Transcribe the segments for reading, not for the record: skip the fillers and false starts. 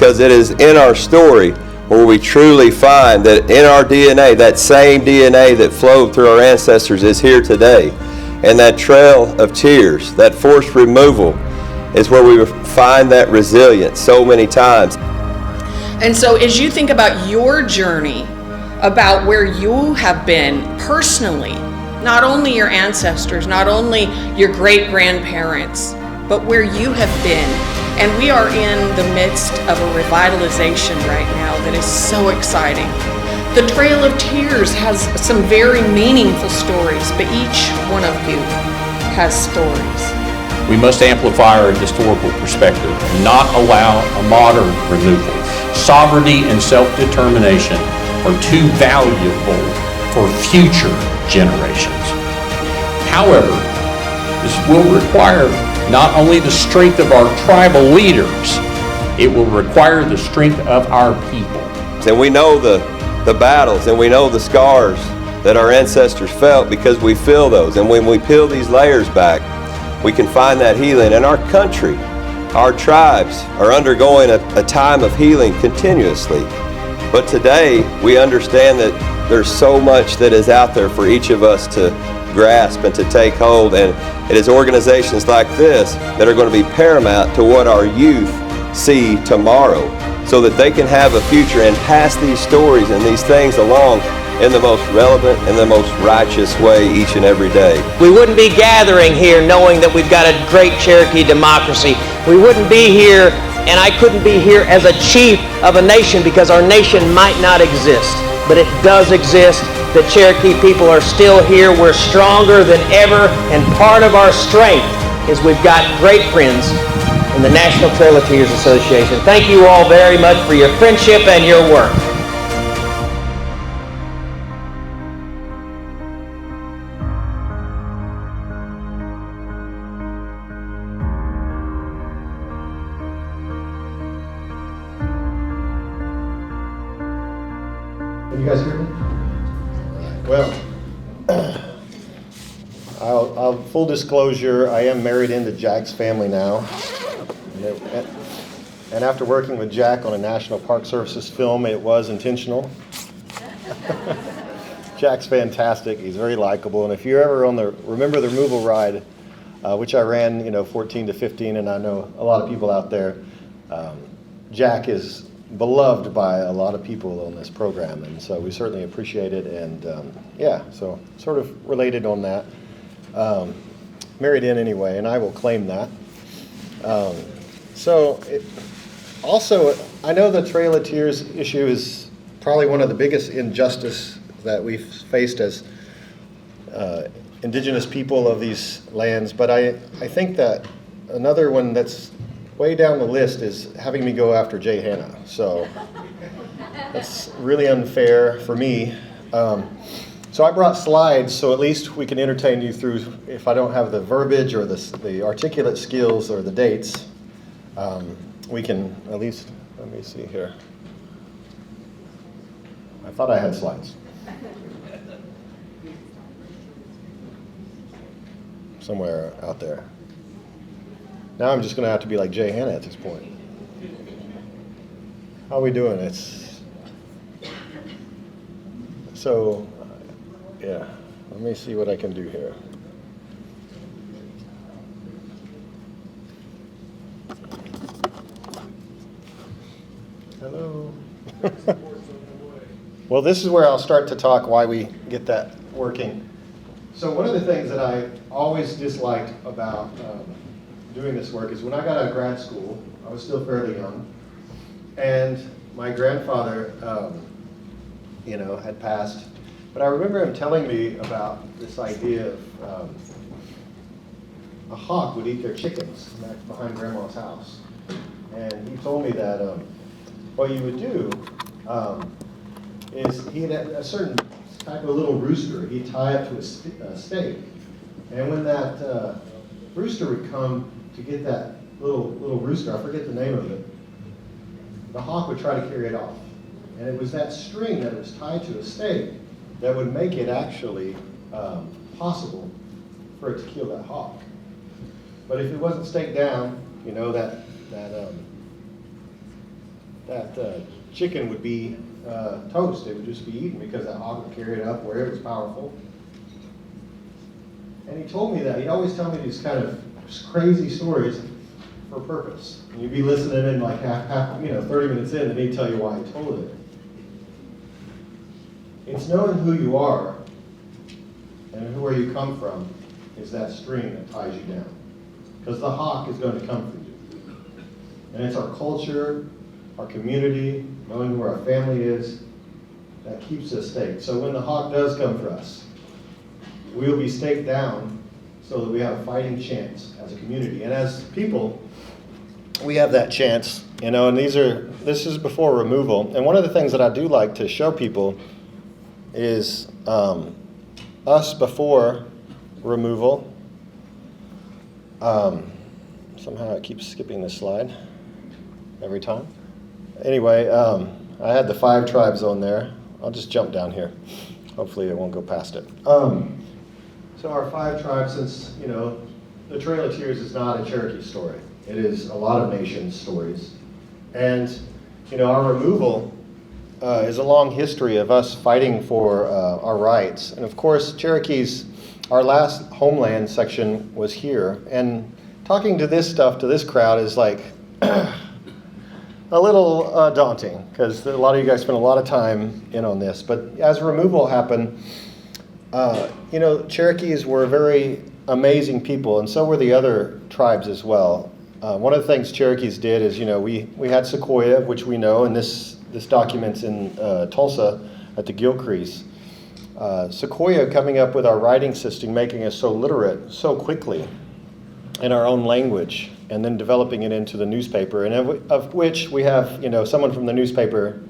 because it is in our story where we truly find that in our DNA, that same DNA that flowed through our ancestors is here today. And that trail of tears, that forced removal, is where we find that resilience so many times. And so as you think about your journey, about where you have been personally, not only your ancestors, not only your great-grandparents, but where you have been. And we are in the midst of a revitalization right now that is so exciting. The Trail of Tears has some very meaningful stories, but each one of you has stories. We must amplify our historical perspective and not allow a modern removal. Sovereignty and self-determination are too valuable for future generations. However, this will require not only the strength of our tribal leaders, it will require the strength of our people. And we know the battles and we know the scars that our ancestors felt because we feel those. And when we peel these layers back, we can find that healing. And our country, our tribes are undergoing a time of healing continuously. But today, we understand that there's so much that is out there for each of us to grasp and to take hold. And it is organizations like this that are going to be paramount to what our youth see tomorrow, so that they can have a future and pass these stories and these things along in the most relevant and the most righteous way each and every day. We wouldn't be gathering here knowing that we've got a great Cherokee democracy. We wouldn't be here, and I couldn't be here as a chief of a nation, because our nation might not exist. But it does exist. The Cherokee people are still here. We're stronger than ever, and part of our strength is we've got great friends in the National Trail of Tears Association. Thank you all very much for your friendship and your work. Can you guys hear me? Well, I'll full disclosure, I am married into Jack's family now. And after working with Jack on a National Park Services film, it was intentional. Jack's fantastic. He's very likable. And if you're ever on remember the removal ride, which I ran, 14 to 15, and I know a lot of people out there, Jack is beloved by a lot of people on this program, and so we certainly appreciate it. And so sort of related on that. Married in anyway, and I will claim that. Also, I know the Trail of Tears issue is probably one of the biggest injustice that we've faced as indigenous people of these lands, but I think that another one that's way down the list is having me go after Jay Hanna. So that's really unfair for me. So I brought slides so at least we can entertain you through, if I don't have the verbiage or the articulate skills or the dates, we can at least, let me see here. I thought I had slides. Somewhere out there. Now I'm just going to have to be like Jay Hanna at this point. How are we doing? Yeah, let me see what I can do here. Hello. Well, this is where I'll start to talk why we get that working. So one of the things that I always disliked about doing this work is when I got out of grad school, I was still fairly young, and my grandfather, had passed. But I remember him telling me about this idea of a hawk would eat their chickens back behind Grandma's house. And he told me that what you would do is he had a certain type of little rooster he'd tie up to a stake. And when that rooster would come to get that little rooster, I forget the name of it, the hawk would try to carry it off. And it was that string that was tied to a stake that would make it actually possible for it to kill that hawk. But if it wasn't staked down, that chicken would be toast. It would just be eaten because that hog would carry it up where it was powerful. And he told me that. He'd always tell me these kind of crazy stories for a purpose. And you'd be listening in like 30 minutes in, and he'd tell you why he told it. It's knowing who you are and where you come from is that string that ties you down. Because the hawk is going to come for you. And it's our culture, our community, knowing where our family is, that keeps us staked. So when the hawk does come for us, we'll be staked down so that we have a fighting chance as a community. And as people, we have that chance, and this is before removal. And one of the things that I do like to show people is us before removal. Somehow it keeps skipping this slide every time. Anyway, I had the 5 tribes on there. I'll just jump down here. Hopefully it won't go past it. So our 5 tribes, since, the Trail of Tears is not a Cherokee story. It is a lot of nations' stories. And, our removal is a long history of us fighting for our rights. And of course, Cherokees, our last homeland section was here. And talking to this crowd is like a little daunting, because a lot of you guys spent a lot of time in on this. But as removal happened, Cherokees were very amazing people, and so were the other tribes as well. One of the things Cherokees did is, we had Sequoia, which we know, and this document's in Tulsa at the Gilcrease. Sequoia coming up with our writing system, making us so literate so quickly in our own language, and then developing it into the newspaper, and of which we have, someone from the newspaper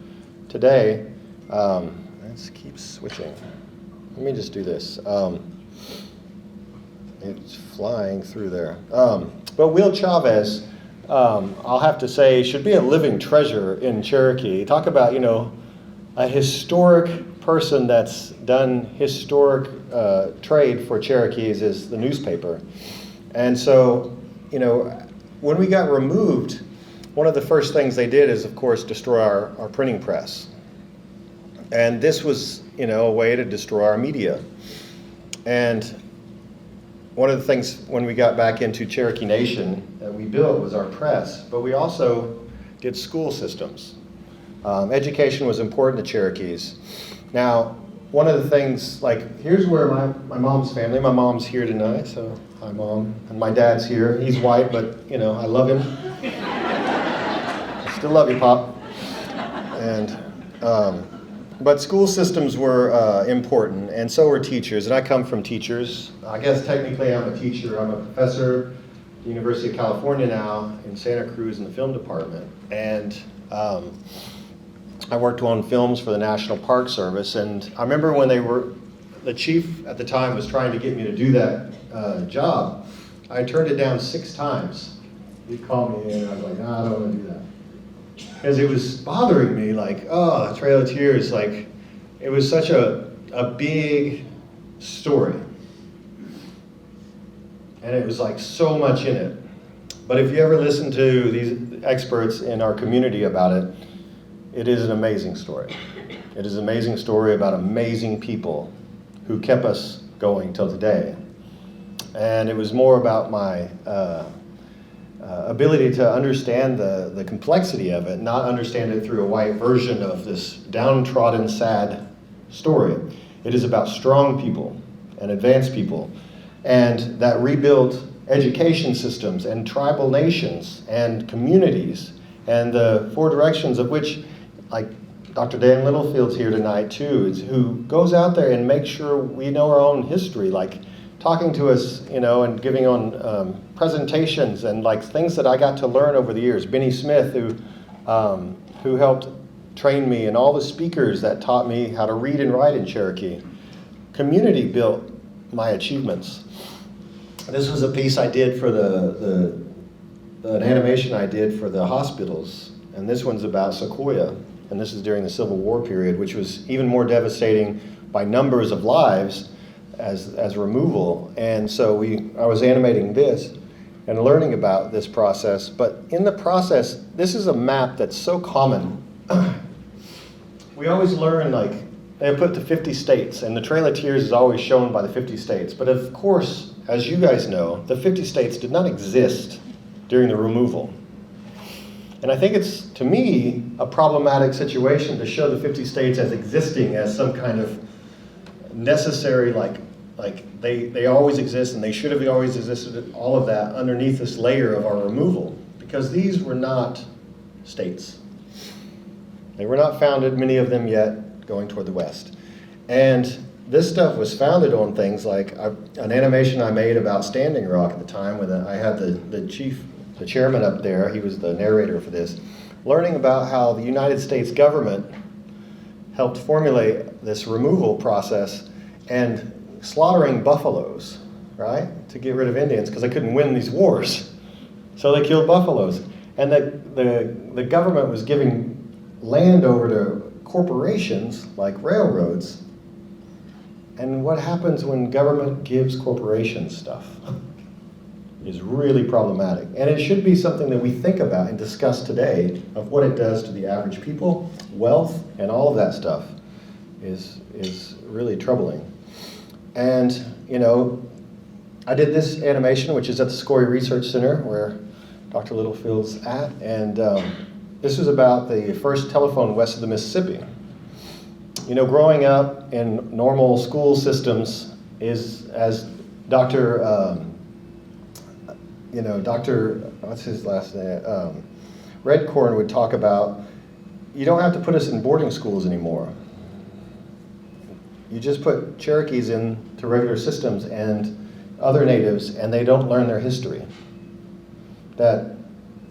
today. Let's keep switching. Let me just do this. It's flying through there. But Will Chavez, I'll have to say, should be a living treasure in Cherokee. Talk about, a historic person that's done historic trade for Cherokees is the newspaper. And so, when we got removed, one of the first things they did is, of course, destroy our printing press. And this was, a way to destroy our media. And one of the things when we got back into Cherokee Nation that we built was our press, but we also did school systems. Education was important to Cherokees. Now, one of the things, here's where my mom's family, my mom's here tonight, so hi Mom, and my dad's here. He's white, but I love him. I still love you, Pop. And, but school systems were important, and so were teachers, and I come from teachers. I guess technically I'm a teacher. I'm a professor at the University of California now in Santa Cruz in the film department, and I worked on films for the National Park Service, and I remember when the chief at the time was trying to get me to do that job. I turned it down 6 times. He'd call me in, and I was like, I don't want to do that. Because it was bothering me, Trail of Tears, it was such a big story. And it was so much in it. But if you ever listen to these experts in our community about it, it is an amazing story. It is an amazing story about amazing people who kept us going till today. And it was more about my ability to understand the complexity of it, not understand it through a white version of this downtrodden, sad story. It is about strong people and advanced people, and that rebuilt education systems and tribal nations and communities, and the 4 directions of which, Dr. Dan Littlefield's here tonight too, who goes out there and makes sure we know our own history, talking to us, and giving on presentations and things that I got to learn over the years. Benny Smith, who helped train me, and all the speakers that taught me how to read and write in Cherokee. Community built my achievements. This was a piece I did for an animation I did for the hospitals, and this one's about Sequoia, and this is during the Civil War period, which was even more devastating by numbers of lives as removal. And so I was animating this, and learning about this process. But in the process, this is a map that's so common. We always learn, like, they put the 50 states, and the Trail of Tears is always shown by the 50 states. But of course, as you guys know, the 50 states did not exist during the removal. And I think it's, to me, a problematic situation to show the 50 states as existing as some kind of necessary, like they always exist and they should have always existed, all of that underneath this layer of our removal. Because these were not states. They were not founded, many of them yet, going toward the west. And this stuff was founded on things like an animation I made about Standing Rock at the time, when I had the chairman up there, he was the narrator for this, learning about how the United States government helped formulate this removal process and slaughtering buffaloes, right, to get rid of Indians because they couldn't win these wars. So they killed buffaloes. And the government was giving land over to corporations like railroads. And what happens when government gives corporations stuff is really problematic. And it should be something that we think about and discuss today of what it does to the average people, wealth, and all of that stuff is really troubling. And, you know, I did this animation, which is at the Scory Research Center, where Dr. Littlefield's at, and this was about the first telephone west of the Mississippi. You know, growing up in normal school systems is, as Dr. What's his last name? Redcorn would talk about, you don't have to put us in boarding schools anymore. You just put Cherokees into regular systems and other natives, and they don't learn their history. That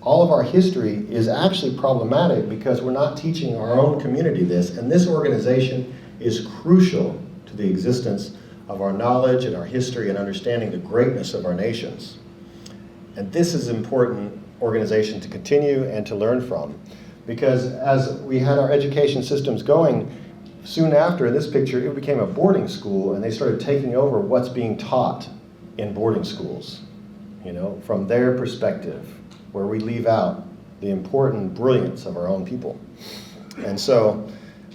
all of our history is actually problematic because we're not teaching our own community this, and this organization is crucial to the existence of our knowledge and our history and understanding the greatness of our nations. And this is an important organization to continue and to learn from, because as we had our education systems going, soon after, in this picture, it became a boarding school, and they started taking over what's being taught in boarding schools, you know, from their perspective, where we leave out the important brilliance of our own people. And so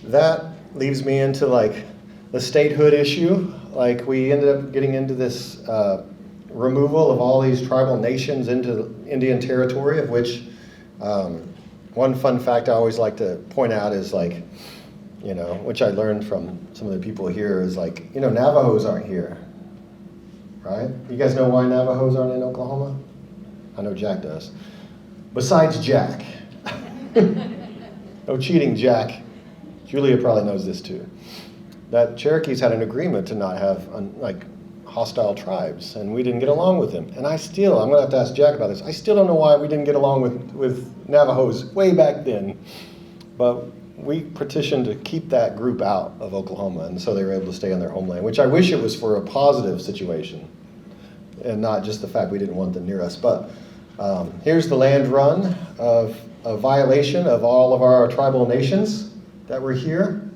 that leaves me into like the statehood issue. Like, we ended up getting into this removal of all these tribal nations into Indian territory, of which one fun fact I always like to point out is, like, you know, which I learned from some of the people here, is like, you know, Navajos aren't here, right? You guys know why Navajos aren't in Oklahoma? I know Jack does. Besides Jack. No cheating, Jack. Julia probably knows this too. That Cherokees had an agreement to not have like hostile tribes, and we didn't get along with them. And I'm going to have to ask Jack about this. I still don't know why we didn't get along with Navajos way back then. But we petitioned to keep that group out of Oklahoma, and so they were able to stay on their homeland, which I wish it was for a positive situation, and not just the fact we didn't want them near us. But here's the land run of a violation of all of our tribal nations that were here.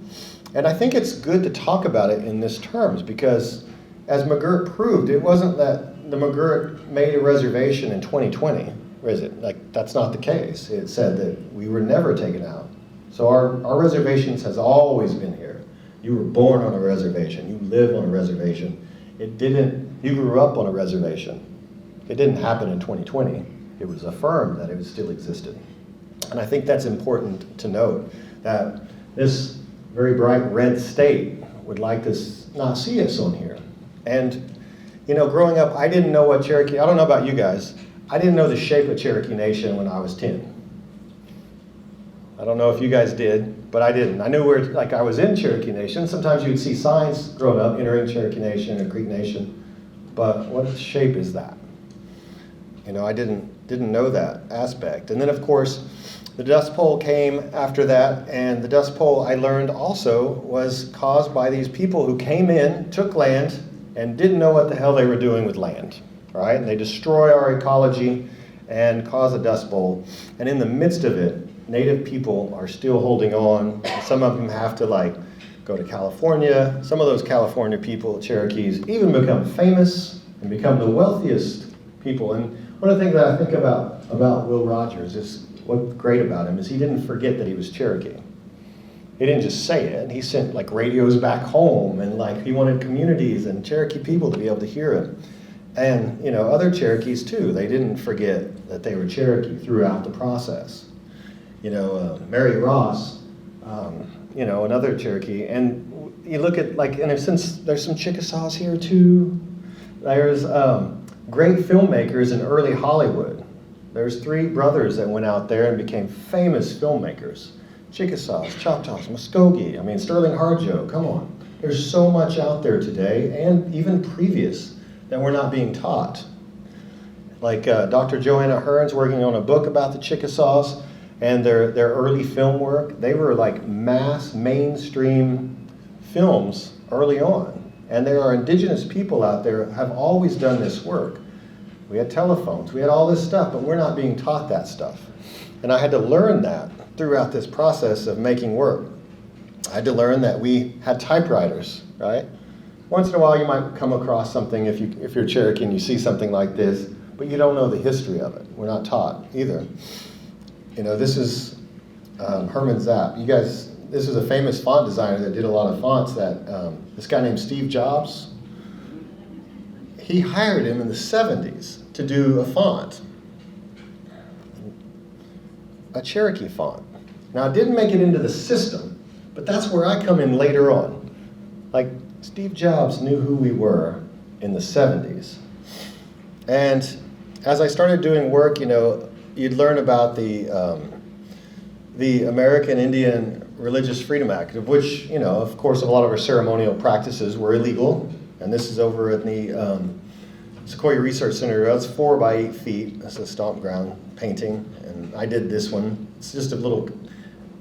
And I think it's good to talk about it in this terms, because as McGirt proved, it wasn't that the McGirt made a reservation in 2020, or is it? Like, that's not the case. It said that we were never taken out. So our reservations has always been here. You were born on a reservation. You live on a reservation. You grew up on a reservation. It didn't happen in 2020. It was affirmed that it still existed. And I think that's important to note, that this very bright red state would like to not see us on here. And, you know, growing up, I didn't know what Cherokee, I don't know about you guys, I didn't know the shape of Cherokee Nation when I was 10. I don't know if you guys did, but I didn't. I knew where, like, I was in Cherokee Nation. Sometimes you'd see signs growing up, entering Cherokee Nation or Creek Nation, but what shape is that? You know, I didn't know that aspect. And then, of course, the Dust Bowl came after that, and the Dust Bowl, I learned also, was caused by these people who came in, took land, and didn't know what the hell they were doing with land, right? And they destroy our ecology and cause a Dust Bowl. And in the midst of it, Native people are still holding on. Some of them have to, like, go to California. Some of those California people, Cherokees, even become famous and become the wealthiest people. And one of the things that I think about Will Rogers is what's great about him is he didn't forget that he was Cherokee. He didn't just say it. He sent like radios back home, and like he wanted communities and Cherokee people to be able to hear him. And you know, other Cherokees too, they didn't forget that they were Cherokee throughout the process. You know, Mary Ross, you know, another Cherokee. And you look at like, and since there's some Chickasaws here too, there's great filmmakers in early Hollywood. There's 3 brothers that went out there and became famous filmmakers. Chickasaws, Choctaws, Muskogee, I mean, Sterling Harjo, come on. There's so much out there today, and even previous, that we're not being taught. Like Dr. Joanna Hearn's working on a book about the Chickasaws and their early film work. They were like mass mainstream films early on. And there are indigenous people out there who have always done this work. We had telephones, we had all this stuff, but we're not being taught that stuff. And I had to learn that throughout this process of making work. I had to learn that we had typewriters, right? Once in a while you might come across something if you're Cherokee and you see something like this, but you don't know the history of it. We're not taught either. You know, this is Herman Zapp. You guys, this is a famous font designer that did a lot of fonts that, this guy named Steve Jobs, he hired him in the 70s to do a font, a Cherokee font. Now it didn't make it into the system, but that's where I come in later on. Like Steve Jobs knew who we were in the 70s. And as I started doing work, you know, you'd learn about the American Indian Religious Freedom Act, of which, you know, of course, a lot of our ceremonial practices were illegal. And this is over at the Sequoia Research Center. That's 4 by 8 feet. That's a stomp ground painting. And I did this one. It's just a little,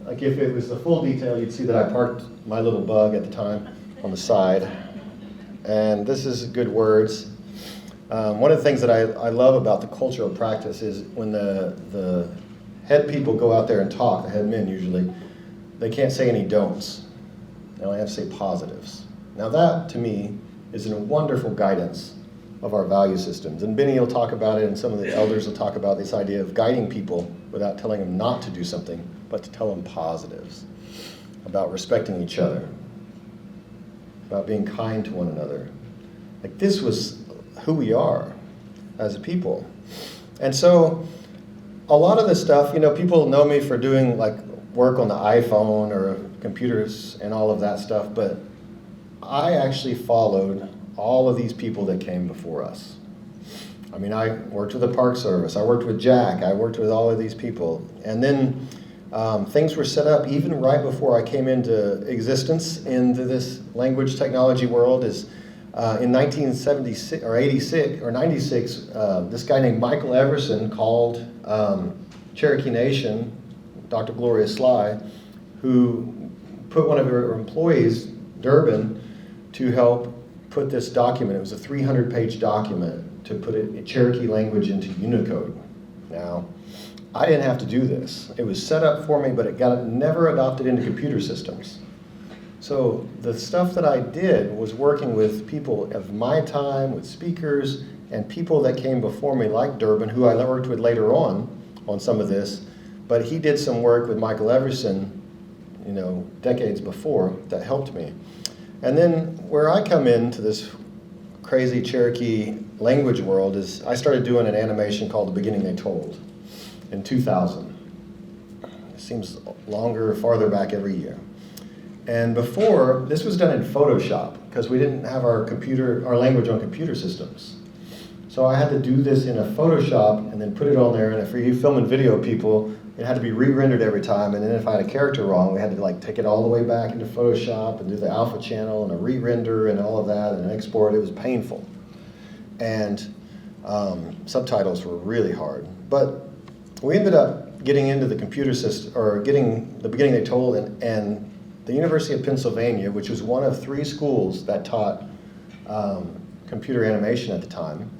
like if it was the full detail, you'd see that I parked my little bug at the time on the side. And this is good words. One of the things that I love about the cultural practice is when the head people go out there and talk, the head men usually, they can't say any don'ts. They only have to say positives. Now that, to me, is a wonderful guidance of our value systems. And Benny will talk about it, and some of the elders will talk about this idea of guiding people without telling them not to do something, but to tell them positives, about respecting each other, about being kind to one another. Like this was who we are as a people. And so a lot of this stuff, you know, people know me for doing like work on the iPhone or computers and all of that stuff, but I actually followed all of these people that came before us. I mean, I worked with the Park Service, I worked with Jack, I worked with all of these people. And then things were set up even right before I came into existence into this language technology world. Is in 1976 or 86 or 96, this guy named Michael Everson called Cherokee Nation, Dr. Gloria Sly, who put one of her employees, Durbin, to help put this document. It was a 300-page document to put it Cherokee language into Unicode. Now, I didn't have to do this. It was set up for me, but it got never adopted into computer systems. So the stuff that I did was working with people of my time, with speakers, and people that came before me, like Durbin, who I worked with later on some of this. But he did some work with Michael Everson, you know, decades before that helped me. And then where I come into this crazy Cherokee language world is I started doing an animation called The Beginning They Told in 2000. It seems longer, farther back every year. And before, this was done in Photoshop because we didn't have our language on computer systems. So I had to do this in a Photoshop and then put it on there. And for you film and video people, it had to be re-rendered every time. And then if I had a character wrong, we had to like take it all the way back into Photoshop and do the alpha channel and a re-render and all of that and export. It was painful. And subtitles were really hard. But we ended up getting into the computer system, or getting The Beginning They Told, and the University of Pennsylvania, which was one of 3 schools that taught computer animation at the time.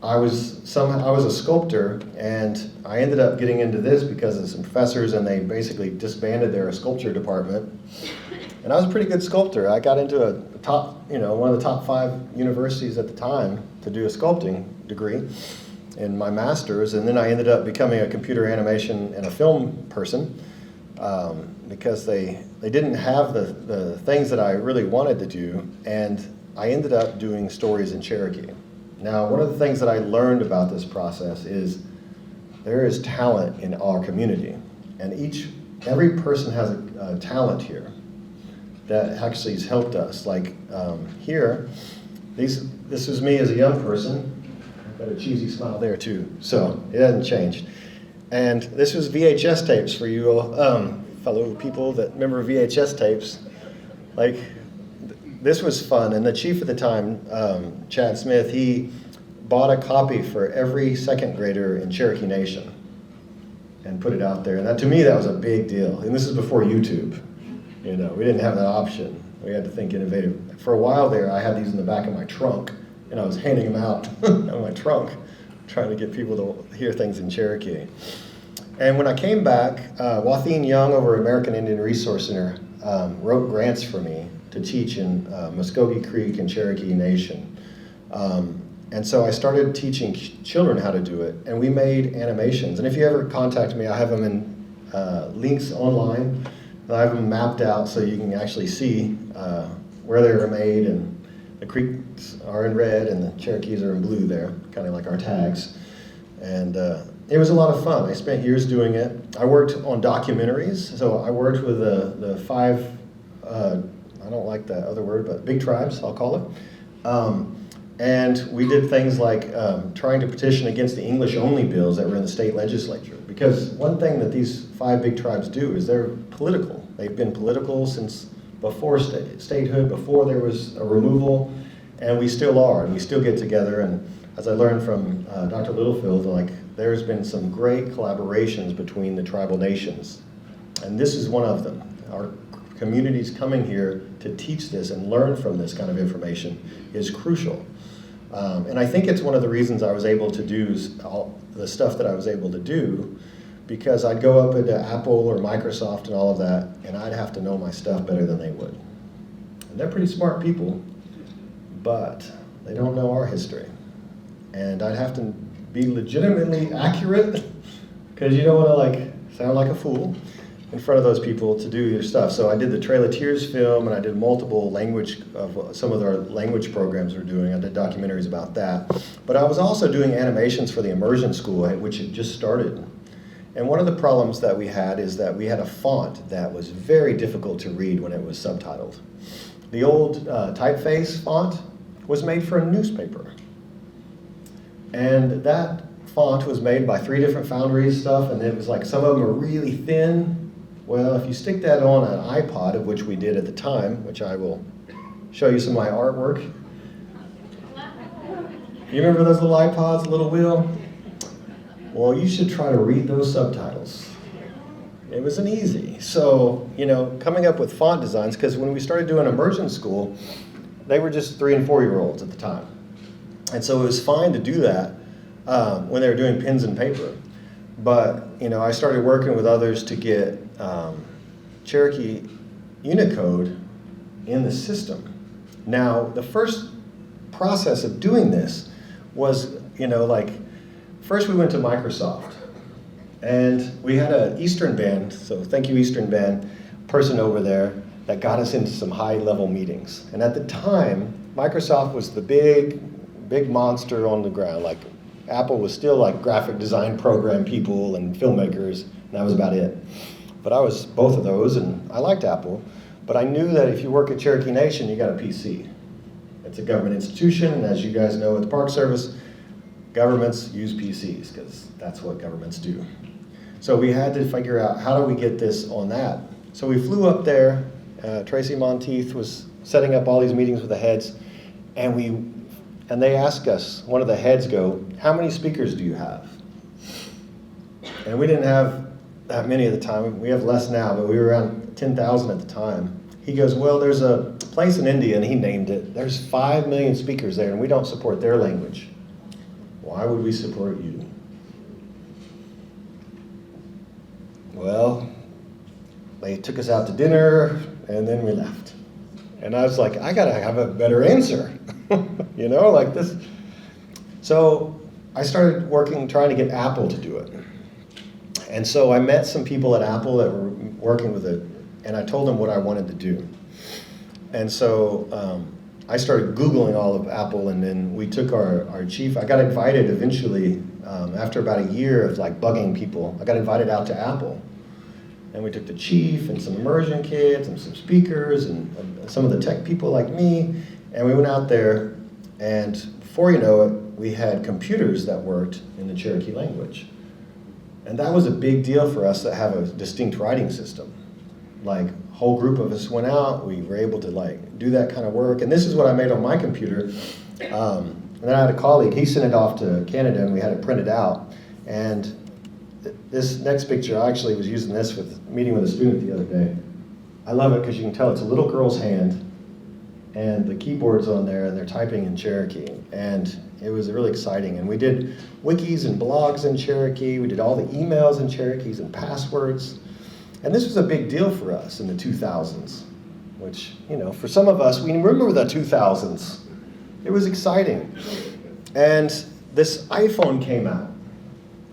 I was a sculptor, and I ended up getting into this because of some professors, and they basically disbanded their sculpture department. And I was a pretty good sculptor. I got into one of the top 5 universities at the time to do a sculpting degree in my master's, and then I ended up becoming a computer animation and a film person because they didn't have the things that I really wanted to do, and I ended up doing stories in Cherokee. Now, one of the things that I learned about this process is there is talent in our community, and every person has a talent here that actually has helped us. Like here, this was me as a young person. I've got a cheesy smile there too, so it hasn't changed. And this was VHS tapes for you fellow people that remember VHS tapes. Like, this was fun, and the chief at the time, Chad Smith, he bought a copy for every second grader in Cherokee Nation and put it out there. And to me, that was a big deal. And this is before YouTube. We didn't have that option. We had to think innovative. For a while there, I had these in the back of my trunk, and I was handing them out of my trunk, trying to get people to hear things in Cherokee. And when I came back, Joaquin Young over at American Indian Resource Center wrote grants for me to teach in Muskogee Creek and Cherokee Nation. And so I started teaching children how to do it, and we made animations. And if you ever contact me, I have them in links online. I have them mapped out so you can actually see where they were made, and the creeks are in red and the Cherokees are in blue there, kind of like our tags. And it was a lot of fun. I spent years doing it. I worked on documentaries, so I worked with the 5, I don't like that other word, but big tribes, I'll call it. And we did things like trying to petition against the English-only bills that were in the state legislature. Because one thing that these 5 big tribes do is they're political. They've been political since before statehood, before there was a removal, and we still are, and we still get together. And as I learned from Dr. Littlefield, there's been some great collaborations between the tribal nations. And this is one of them. Our communities coming here to teach this and learn from this kind of information is crucial. And I think it's one of the reasons I was able to do all the stuff that I was able to do, because I'd go up into Apple or Microsoft and all of that, and I'd have to know my stuff better than they would. And they're pretty smart people, but they don't know our history. And I'd have to be legitimately accurate, because you don't want to sound like a fool in front of those people to do your stuff. So I did the Trail of Tears film, and I did multiple some of our language programs we're doing. I did documentaries about that. But I was also doing animations for the immersion school, which had just started. And one of the problems that we had is that we had a font that was very difficult to read when it was subtitled. The old typeface font was made for a newspaper. And that font was made by 3 different foundries stuff, and it was some of them are really thin. Well, if you stick that on an iPod, of which we did at the time, which I will show you some of my artwork. You remember those little iPods, little wheel? Well, you should try to read those subtitles. It wasn't easy. So, coming up with font designs, because when we started doing immersion school, they were just 3 and 4-year-olds at the time. And so it was fine to do that when they were doing pens and paper. But, I started working with others to get Cherokee Unicode in the system. Now, the first process of doing this was, first we went to Microsoft, and we had an Eastern Band, so thank you Eastern Band, person over there that got us into some high-level meetings. And at the time, Microsoft was the big monster on the ground. Apple was still graphic design program people and filmmakers, and that was about it. But I was both of those, and I liked Apple, but I knew that if you work at Cherokee Nation, you got a PC. It's a government institution, and as you guys know at the Park Service, governments use PCs, because that's what governments do. So we had to figure out, how do we get this on that? So we flew up there. Tracy Monteith was setting up all these meetings with the heads, and they asked us, one of the heads go, how many speakers do you have? And we didn't have that many at the time. We have less now, but we were around 10,000 at the time. He goes, well, there's a place in India, and he named it. There's 5 million speakers there, and we don't support their language. Why would we support you? Well, they took us out to dinner, and then we left. And I was like, I gotta have a better answer. This. So I started trying to get Apple to do it. And so I met some people at Apple that were working with it, and I told them what I wanted to do. And so I started Googling all of Apple, and then we took our chief. I got invited eventually, after about a year of like bugging people, I got invited out to Apple. And we took the chief and some immersion kids and some speakers and some of the tech people like me, and we went out there, and before you know it, we had computers that worked in the Cherokee language. And that was a big deal for us to have a distinct writing system. Like, a whole group of us went out, we were able to like do that kind of work, and this is what I made on my computer. And then I had a colleague, he sent it off to Canada, and we had it printed out. And this next picture, I actually was using this with meeting with a student the other day. I love it because you can tell it's a little girl's hand, and the keyboard's on there, and they're typing in Cherokee. And it was really exciting. And we did wikis and blogs in Cherokee. We did all the emails in Cherokees and passwords. And this was a big deal for us in the 2000s, which, you know, for some of us, we remember the 2000s. It was exciting. And this iPhone came out.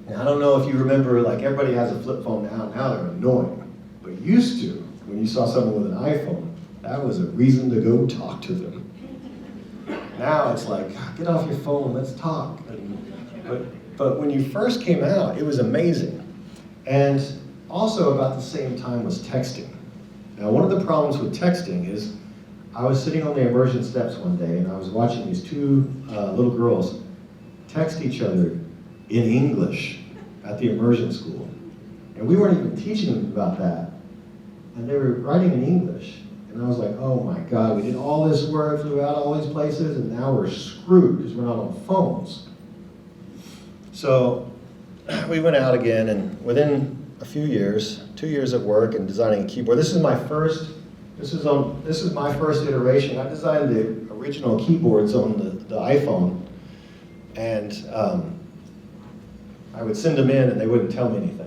And I don't know if you remember, like, everybody has a flip phone now. Now they're annoying. But used to, when you saw someone with an iPhone, that was a reason to go talk to them. Now it's like, get off your phone, let's talk. But when you first came out, it was amazing. And also about the same time was texting. Now, one of the problems with texting is I was sitting on the immersion steps one day, and I was watching these two little girls text each other in English at the immersion school. And we weren't even teaching them about that. And they were writing in English. And I was like, oh my God, we did all this work, flew out all these places, and now we're screwed because we're not on phones. So we went out again, and within a few years, 2 years of work and designing a keyboard. This is my first iteration. I designed the original keyboards on the iPhone, and I would send them in, and they wouldn't tell me anything.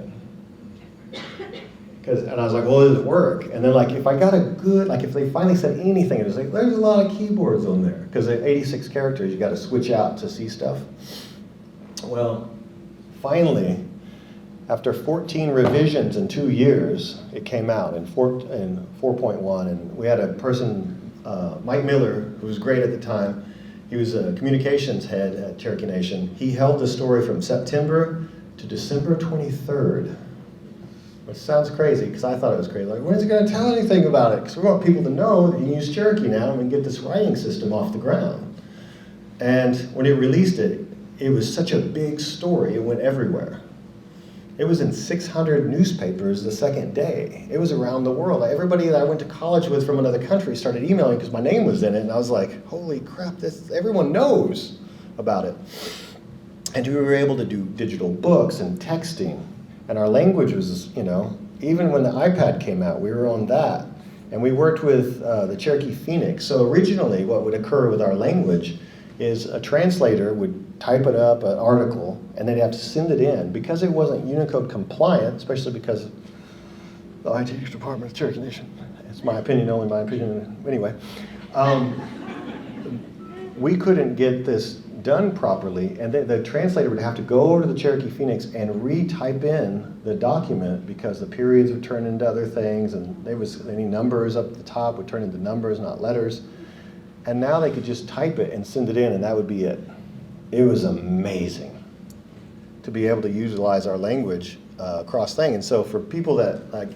And I was like, well, does it work? And then, like, if I got a good, like, if they finally said anything, it was like, there's a lot of keyboards on there. Because at 86 characters, you got to switch out to see stuff. Well, finally, after 14 revisions in 2 years, it came out in 4.1. And we had a person, Mike Miller, who was great at the time. He was a communications head at Cherokee Nation. He held the story from September to December 23rd. Which sounds crazy, because I thought it was crazy. Like, when is it going to tell anything about it? Because we want people to know that you can use Cherokee now and we can get this writing system off the ground. And when it released it, it was such a big story, it went everywhere. It was in 600 newspapers the second day. It was around the world. Everybody that I went to college with from another country started emailing because my name was in it, and I was like, holy crap, everyone knows about it. And we were able to do digital books and texting. And our language was, you know, even when the iPad came out, we were on that. And we worked with the Cherokee Phoenix. So originally what would occur with our language is a translator would type it up, an article, and they'd have to send it in. Because it wasn't Unicode compliant, especially because of the IT department of Cherokee Nation. It's my opinion, only my opinion. Anyway, we couldn't get this done properly, and the translator would have to go over to the Cherokee Phoenix and retype in the document because the periods would turn into other things, and there was any numbers up at the top would turn into numbers, not letters. And now they could just type it and send it in, and that would be it. It was amazing to be able to utilize our language across things. And so for people that, like,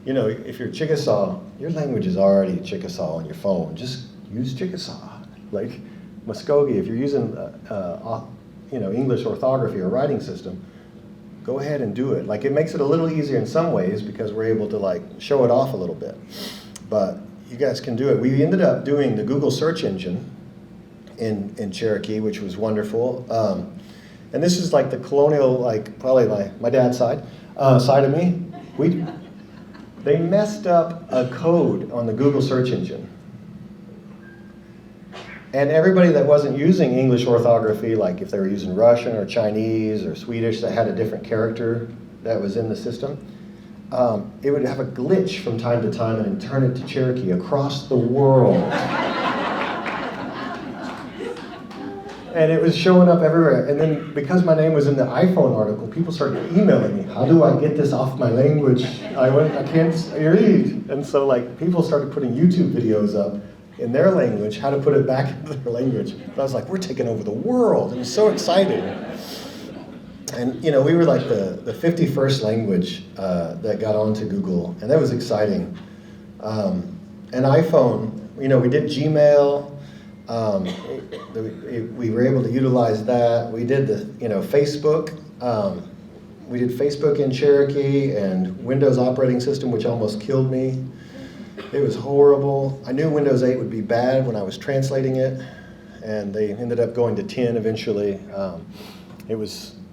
you know, if you're Chickasaw, your language is already Chickasaw on your phone. Just use Chickasaw. Like, Muskogee, if you're using you know, English orthography or writing system, go ahead and do it. Like, it makes it a little easier in some ways because we're able to like show it off a little bit. But you guys can do it. We ended up doing the Google search engine in Cherokee, which was wonderful. And this is like the colonial, like probably my dad's side of me. They messed up a code on the Google search engine. And everybody that wasn't using English orthography, like if they were using Russian or Chinese or Swedish that had a different character that was in the system, it would have a glitch from time to time and turn it to Cherokee across the world. And it was showing up everywhere. And then because my name was in the iPhone article, people started emailing me, how do I get this off my language? I can't read. And so like people started putting YouTube videos up in their language, how to put it back into their language. And I was like, we're taking over the world. It was so exciting. And you know, we were like the 51st language that got onto Google, and that was exciting. And iPhone, you know, we did Gmail. We were able to utilize that. We did Facebook. We did Facebook in Cherokee and Windows operating system, which almost killed me. It was horrible. I knew Windows 8 would be bad when I was translating it, and they ended up going to 10 eventually. It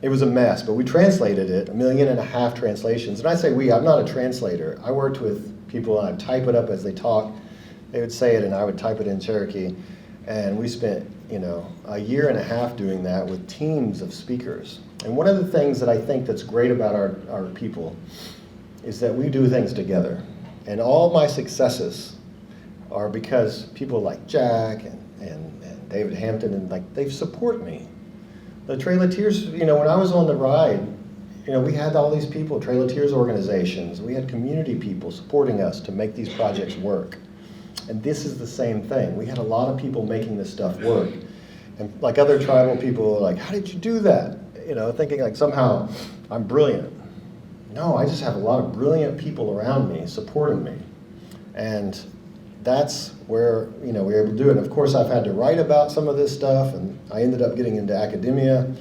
was a mess, but we translated it, 1.5 million translations. And I say we, I'm not a translator. I worked with people and I'd type it up as they talk. They would say it and I would type it in Cherokee. And we spent, you know, 1.5 years doing that with teams of speakers. And one of the things that I think that's great about our people is that we do things together. And all my successes are because people like Jack and David Hampton, and like, they support me. The Trail of Tears, you know, when I was on the ride, you know, we had all these people, Trail of Tears organizations, we had community people supporting us to make these projects work. And this is the same thing. We had a lot of people making this stuff work. And like other tribal people, like, how did you do that? You know, thinking like somehow I'm brilliant. No, I just have a lot of brilliant people around me supporting me. And that's where, you know, we were able to do it. And of course, I've had to write about some of this stuff, and I ended up getting into academia.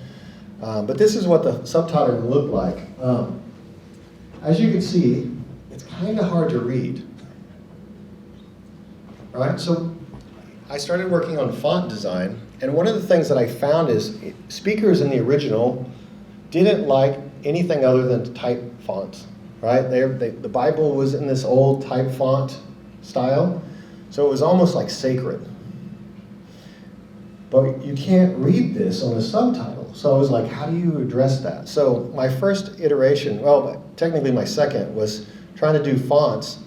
But this is what the subtitle would look like. As you can see, it's kind of hard to read. Right? So I started working on font design, and one of the things that I found is speakers in the original didn't like anything other than type fonts. Right? The Bible was in this old type font style, so it was almost like sacred. But you can't read this on a subtitle. So I was like, how do you address that? So my first iteration, well, technically my second, was trying to do fonts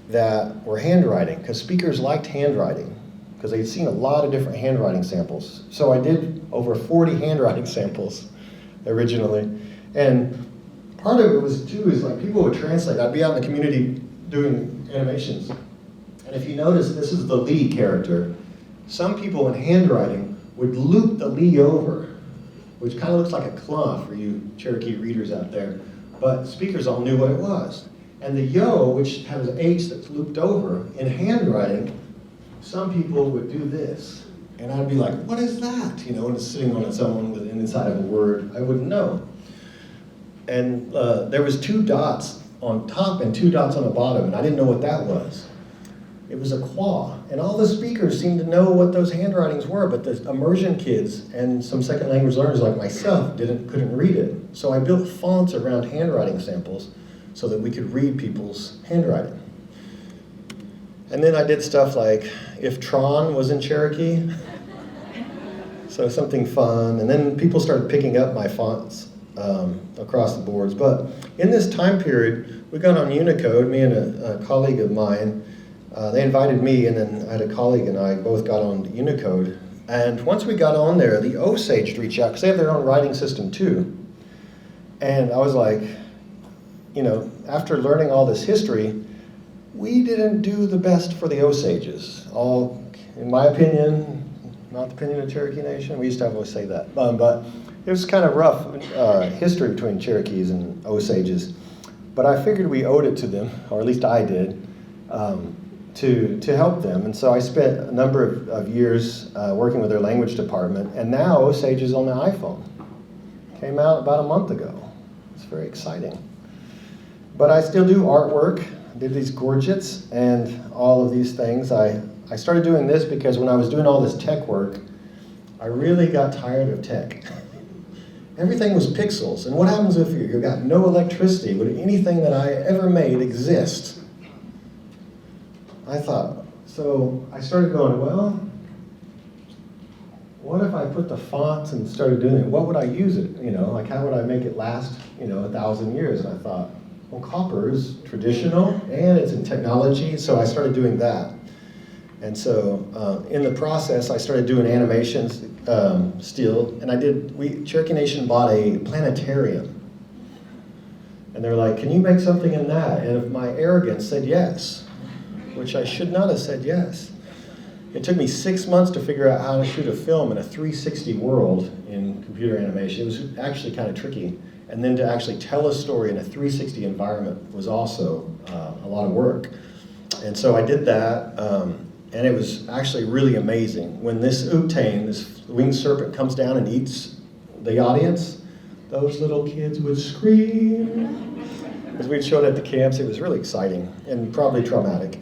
that were handwriting, because speakers liked handwriting, because they'd seen a lot of different handwriting samples. So I did over 40 handwriting samples originally. And part of it was too, is like people would translate. I'd be out in the community doing animations. And if you notice, this is the Lee character. Some people in handwriting would loop the Lee over, which kind of looks like a claw for you Cherokee readers out there. But speakers all knew what it was. And the yo, which has an H that's looped over, in handwriting, some people would do this. And I'd be like, what is that? You know, when it's sitting on its own with inside of a word, I wouldn't know. And there was 2 dots on top and 2 dots on the bottom, and I didn't know what that was. It was a quah, and all the speakers seemed to know what those handwritings were, but the immersion kids and some second language learners like myself couldn't read it. So I built fonts around handwriting samples so that we could read people's handwriting. And then I did stuff like if Tron was in Cherokee, so something fun. And then people started picking up my fonts across the boards. But in this time period, we got on Unicode, me and a colleague of mine. They invited me, and then I had a colleague and I both got on Unicode. And once we got on there, the Osage reached out, because they have their own writing system too. And I was like, you know, after learning all this history, we didn't do the best for the Osages. All, in my opinion, not the opinion of Cherokee Nation. We used to always say that. But it was kind of rough history between Cherokees and Osages. But I figured we owed it to them, or at least I did, to help them. And so I spent a number of years working with their language department. And now Osage is on the iPhone. Came out about a month ago. It's very exciting. But I still do artwork. I did these gorgets and all of these things. I started doing this because when I was doing all this tech work, I really got tired of tech. Everything was pixels. And what happens if you've got no electricity? Would anything that I ever made exist? I thought, so I started going, well, what if I put the fonts and started doing it? What would I use it? You know, like how would I make it last, 1,000 years? And I thought, well, copper is traditional and it's in technology, so I started doing that. And so in the process, I started doing animations still, and Cherokee Nation bought a planetarium. And they're like, can you make something in that? And my arrogance said yes, which I should not have said yes. It took me 6 months to figure out how to shoot a film in a 360 world in computer animation. It was actually kind of tricky. And then to actually tell a story in a 360 environment was also a lot of work. And so I did that, and it was actually really amazing. When this Ooptane, this winged serpent, comes down and eats the audience, those little kids would scream. As we'd show it at the camps, it was really exciting and probably traumatic.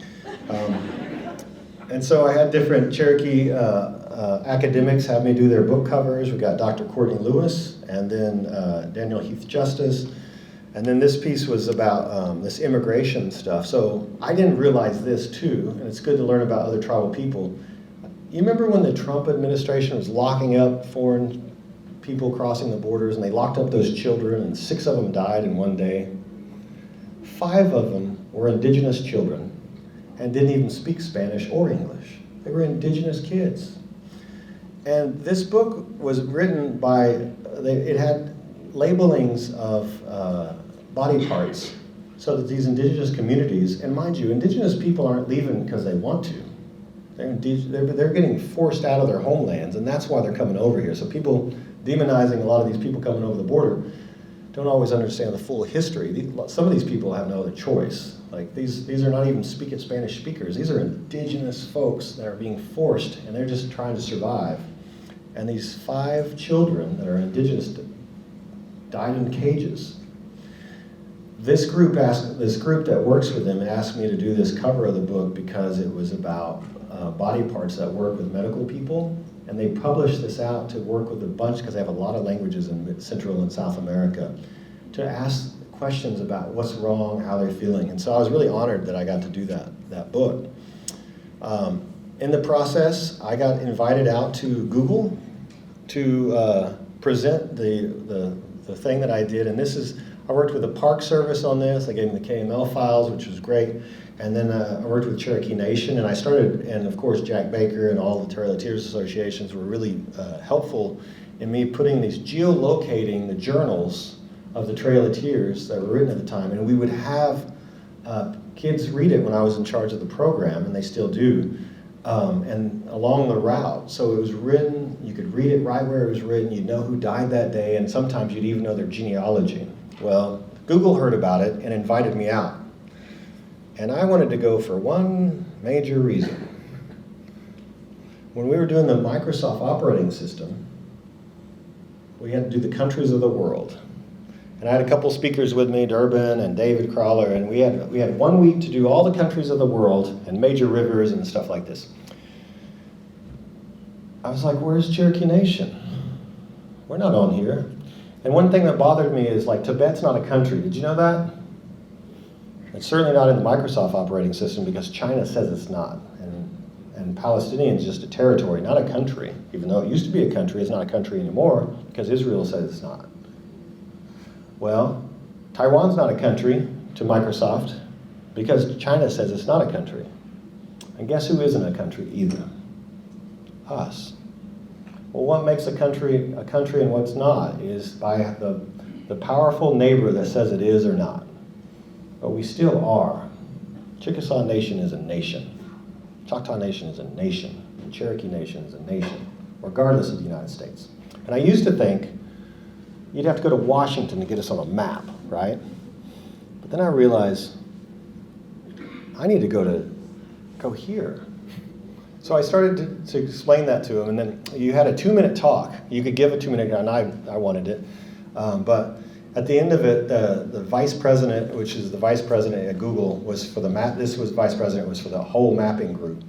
And so I had different Cherokee academics have me do their book covers. We got Dr. Courtney Lewis, and then Daniel Heath Justice. And then this piece was about this immigration stuff. So I didn't realize this too, and it's good to learn about other tribal people. You remember when the Trump administration was locking up foreign people crossing the borders, and they locked up those children, and 6 of them died in one day? 5 of them were indigenous children and didn't even speak Spanish or English. They were indigenous kids. And this book was written it had labelings of body parts so that these indigenous communities, and mind you, indigenous people aren't leaving because they want to. They're getting forced out of their homelands, and that's why they're coming over here. So people demonizing a lot of these people coming over the border don't always understand the full history. Some of these people have no other choice. Like these are not even Spanish speakers. These are indigenous folks that are being forced, and they're just trying to survive. And these 5 children that are indigenous died in cages. This group that works with them asked me to do this cover of the book because it was about body parts that work with medical people. And they published this out to work with a bunch, because they have a lot of languages in Central and South America, to ask questions about what's wrong, how they're feeling. And so I was really honored that I got to do that book. In the process, I got invited out to Google to present the thing that I did. And I worked with the Park Service on this. I gave them the KML files, which was great. And then I worked with Cherokee Nation, and of course Jack Baker and all the Trail of Tears associations were really helpful in me geolocating the journals of the Trail of Tears that were written at the time. And we would have kids read it when I was in charge of the program, and they still do, and along the route. So it was written, you could read it right where it was written, you'd know who died that day, and sometimes you'd even know their genealogy. Well, Google heard about it and invited me out. And I wanted to go for one major reason. When we were doing the Microsoft operating system, we had to do the countries of the world. And I had a couple speakers with me, Durbin and David Crawler, and we had 1 week to do all the countries of the world and major rivers and stuff like this. I was like, where's Cherokee Nation? We're not on here. And one thing that bothered me is, like, Tibet's not a country. Did you know that? It's certainly not in the Microsoft operating system because China says it's not. And Palestinian is just a territory, not a country. Even though it used to be a country, it's not a country anymore because Israel says it's not. Well, Taiwan's not a country to Microsoft because China says it's not a country. And guess who isn't a country either? Us. Well, what makes a country and what's not is by the powerful neighbor that says it is or not. But we still are. Chickasaw Nation is a nation. Choctaw Nation is a nation. Cherokee Nation is a nation, regardless of the United States. And I used to think you'd have to go to Washington to get us on a map, right? But then I realized I need to go here. So I started to explain that to him, and then you had a 2-minute talk. You could give a 2-minute, and I wanted it. But at the end of it, the vice president, which is the vice president at Google, was for the map. This was vice president, was for the whole mapping group.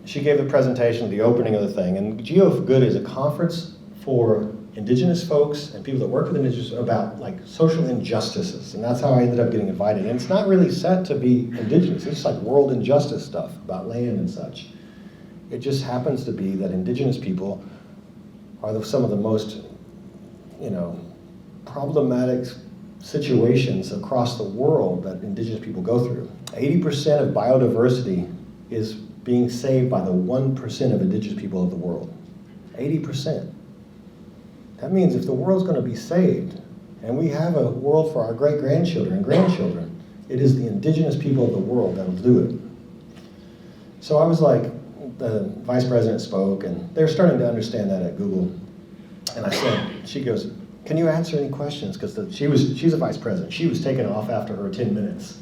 She gave the presentation, the opening of the thing. And Geo for Good is a conference for indigenous folks and people that work with indigenous about like social injustices. And that's how I ended up getting invited. And it's not really set to be indigenous. It's like world injustice stuff about land and such. It just happens to be that indigenous people are some of the most, problematic situations across the world that indigenous people go through. 80% of biodiversity is being saved by the 1% of indigenous people of the world. 80%. That means if the world's going to be saved, and we have a world for our great-grandchildren and grandchildren, it is the indigenous people of the world that will do it. So I was like, the vice president spoke, and they're starting to understand that at Google. And I said, she goes, can you answer any questions? Because she's a vice president. She was taken off after her 10 minutes.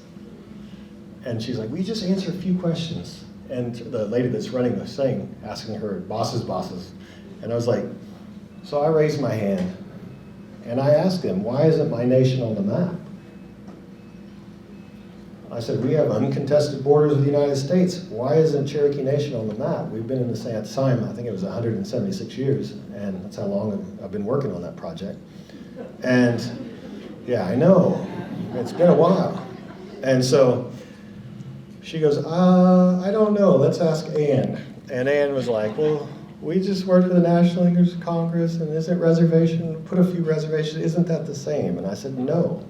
And she's like, will you just answer a few questions? And the lady that's running the thing, asking her bosses. And I was like, so I raised my hand, and I asked him, why isn't my nation on the map? I said, we have uncontested borders with the United States. Why isn't Cherokee Nation on the map? We've been in the same time, I think it was 176 years, and that's how long I've been working on that project. And yeah, I know, it's been a while. And so she goes, I don't know, let's ask Ann. And Ann was like, well, we just worked with the National English Congress, and isn't reservation, put a few reservations, isn't that the same? And I said, no,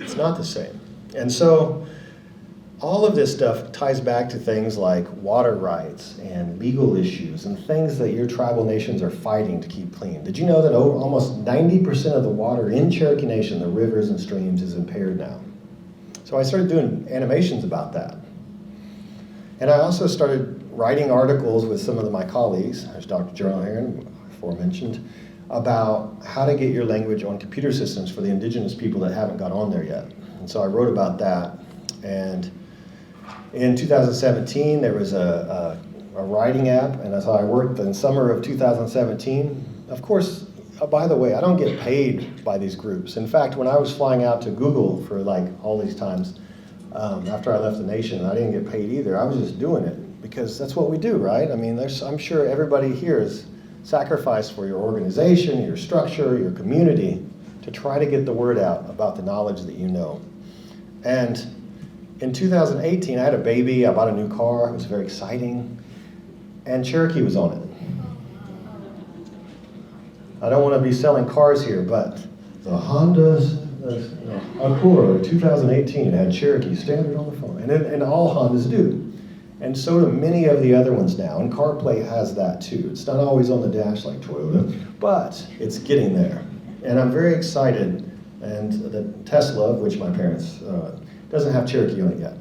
it's not the same. And so all of this stuff ties back to things like water rights and legal issues and things that your tribal nations are fighting to keep clean. Did you know that almost 90% of the water in Cherokee Nation, the rivers and streams, is impaired now? So I started doing animations about that. And I also started writing articles with some of my colleagues, there's Dr. Gerald Heron, aforementioned, about how to get your language on computer systems for the indigenous people that haven't got on there yet. And so I wrote about that. And in 2017, there was a writing app, and so I worked in summer of 2017. Of course, by the way, I don't get paid by these groups. In fact, when I was flying out to Google for like all these times, after I left the nation, I didn't get paid either. I was just doing it because that's what we do, right? I mean, I'm sure everybody here is sacrificed for your organization, your structure, your community, to try to get the word out about the knowledge that you know. And in 2018, I had a baby, I bought a new car, it was very exciting, and Cherokee was on it. I don't want to be selling cars here, but the Honda Accord 2018 had Cherokee standard on the phone, and all Hondas do. And so do many of the other ones now, and CarPlay has that too. It's not always on the dash like Toyota, but it's getting there. And I'm very excited, and the Tesla, of which my parents, doesn't have Cherokee on it yet,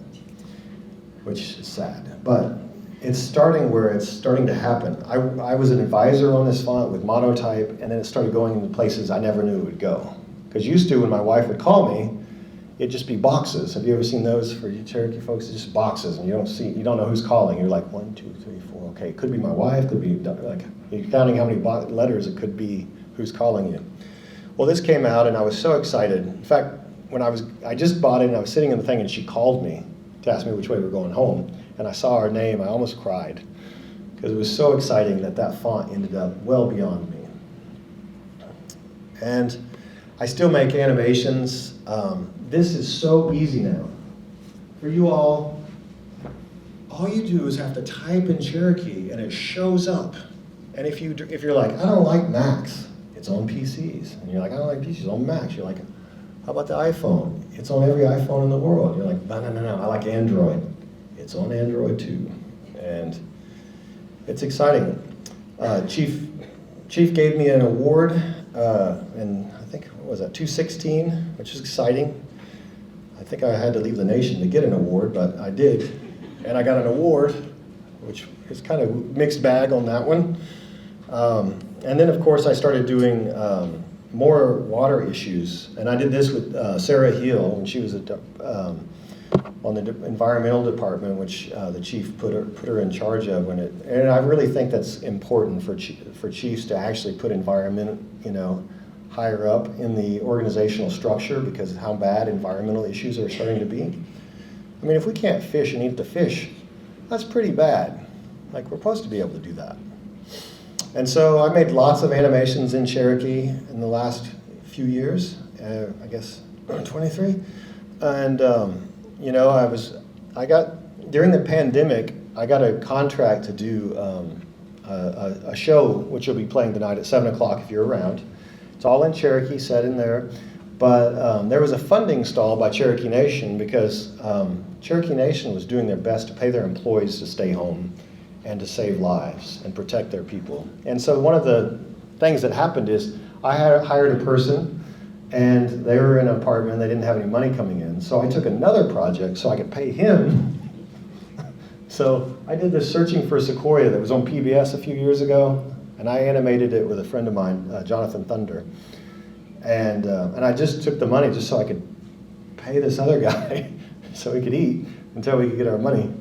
which is sad. But it's starting where it's starting to happen. I was an advisor on this font with monotype, and then it started going into places I never knew it would go. Because used to, when my wife would call me, it'd just be boxes. Have you ever seen those for you Cherokee folks? It's just boxes, and you don't know who's calling. You're like, 1, 2, 3, 4. Okay, it could be my wife, could be like, you're counting how many letters it could be who's calling you. Well, this came out, and I was so excited. In fact, when I just bought it, and I was sitting in the thing, and she called me to ask me which way we were going home, and I saw her name, I almost cried, because it was so exciting that font ended up well beyond me. And I still make animations. This is so easy now. For you all you do is have to type in Cherokee, and it shows up. And if you're like, I don't like Macs, it's on PCs. And you're like, I don't like PCs, it's on Macs. You're like, how about the iPhone? It's on every iPhone in the world. You're like, no, I like Android. It's on Android too. And it's exciting. Chief gave me an award in, I think, what was that, 2016, which is exciting. I think I had to leave the nation to get an award, but I did. And I got an award, which is kind of mixed bag on that one. And then, of course, I started doing more water issues. And I did this with Sarah Hill when she was on the environmental department, which the chief put her in charge of. And I really think that's important for chiefs to actually put environment, higher up in the organizational structure, because of how bad environmental issues are starting to be. I mean, if we can't fish and eat the fish, that's pretty bad. Like, we're supposed to be able to do that. And so I made lots of animations in Cherokee in the last few years, I guess 23. And, during the pandemic, I got a contract to do a show, which you'll be playing tonight at 7 o'clock if you're around. It's all in Cherokee, set in there. But there was a funding stall by Cherokee Nation because Cherokee Nation was doing their best to pay their employees to stay home and to save lives and protect their people. And so one of the things that happened is I hired a person, and they were in an apartment, they didn't have any money coming in. So I took another project so I could pay him. So I did this Searching for Sequoia that was on PBS a few years ago, and I animated it with a friend of mine, Jonathan Thunder. And I just took the money just so I could pay this other guy so we could eat until we could get our money.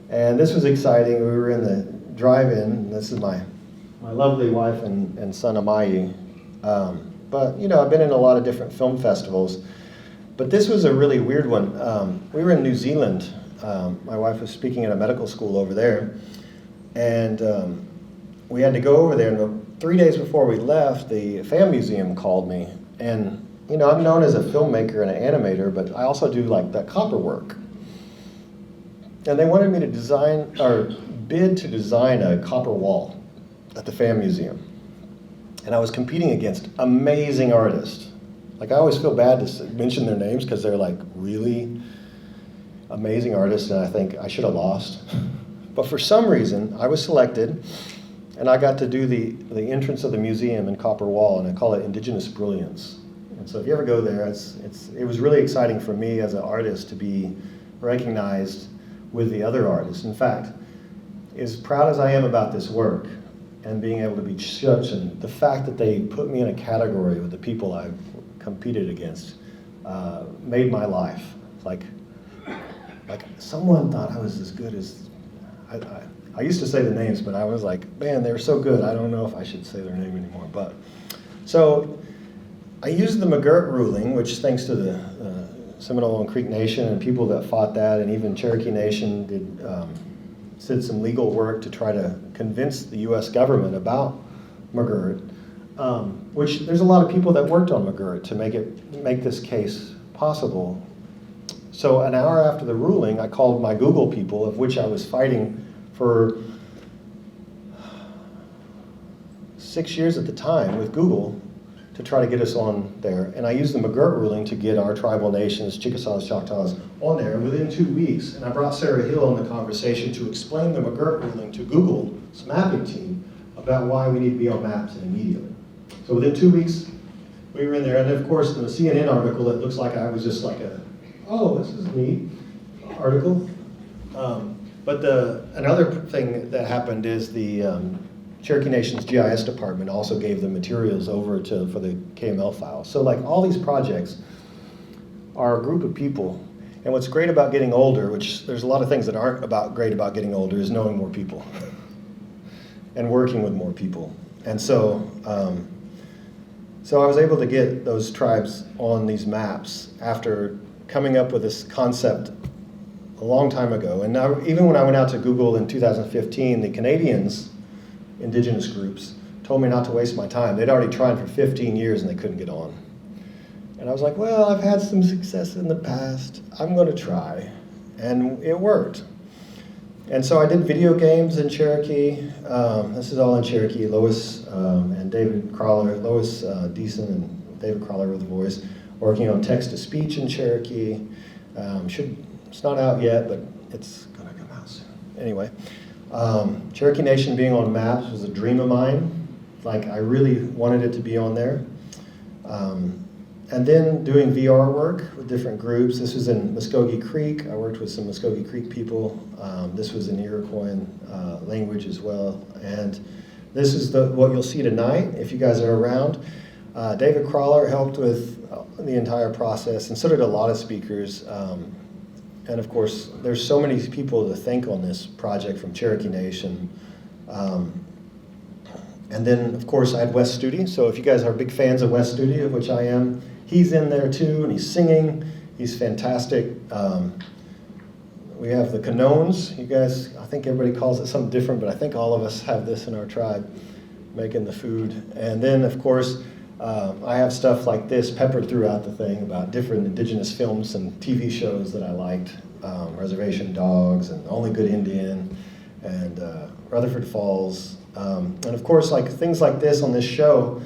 And this was exciting. We were in the drive-in. This is my lovely wife and son, Amayi. But, you know, I've been in a lot of different film festivals. But this was a really weird one. We were in New Zealand. My wife was speaking at a medical school over there. And we had to go over there. And 3 days before we left, the Fan Museum called me. And, you know, I'm known as a filmmaker and an animator, but I also do like that copper work. And they wanted me to design, or bid to design a copper wall at the Fan Museum. And I was competing against amazing artists. Like, I always feel bad to mention their names because they're like really amazing artists, and I think I should have lost. But for some reason, I was selected, and I got to do the entrance of the museum in Copper Wall, and I call it Indigenous Brilliance. And so if you ever go there, it was really exciting for me as an artist to be recognized with the other artists. In fact, as proud as I am about this work and being able to be chosen, the fact that they put me in a category with the people I've competed against made my life. Like someone thought I was as good as, I used to say the names, but I was like, man, they're so good, I don't know if I should say their name anymore. But so I used the McGirt ruling, which thanks to the Seminole and Creek Nation and people that fought that, and even Cherokee Nation did some legal work to try to convince the U.S. government about McGirt, which there's a lot of people that worked on McGirt to make this case possible. So an hour after the ruling, I called my Google people, of which I was fighting for 6 years at the time with Google, to try to get us on there. And I used the McGirt ruling to get our tribal nations, Chickasaws, Choctaws, on there within 2 weeks. And I brought Sarah Hill in the conversation to explain the McGirt ruling to Google's mapping team about why we need to be on maps immediately. So within 2 weeks, we were in there. And of course, the CNN article, it looks like I was just like oh, this is neat article. But another thing that happened is the Cherokee Nation's GIS department also gave the materials over for the KML file. So like all these projects are a group of people. And what's great about getting older, which there's a lot of things that aren't great about getting older, is knowing more people and working with more people. And so, so I was able to get those tribes on these maps after coming up with this concept a long time ago. And now, even when I went out to Google in 2015, the Canadians, indigenous groups, told me not to waste my time. They'd already tried for 15 years and they couldn't get on. And I was like, well, I've had some success in the past. I'm going to try. And it worked. And so I did video games in Cherokee. This is all in Cherokee. Lois and David Crawler, Lois Deason and David Crawler with the voice, working on text-to-speech in Cherokee. It's not out yet, but it's going to come out soon. Anyway. Cherokee Nation being on maps was a dream of mine. Like, I really wanted it to be on there. And then doing VR work with different groups. This was in Muskogee Creek. I worked with some Muskogee Creek people. This was in Iroquois language as well. And this is what you'll see tonight if you guys are around. David Crawler helped with the entire process, and so did a lot of speakers. And of course, there's so many people to thank on this project from Cherokee Nation. And then, of course, I had Wes Studi. So if you guys are big fans of Wes Studi, of which I am, he's in there too, and he's singing. He's fantastic. We have the canones. You guys, I think everybody calls it something different, but I think all of us have this in our tribe, making the food. And then, of course, I have stuff like this peppered throughout the thing about different indigenous films and TV shows that I liked. Reservation Dogs and Only Good Indian and Rutherford Falls. And of course, like things like this on this show,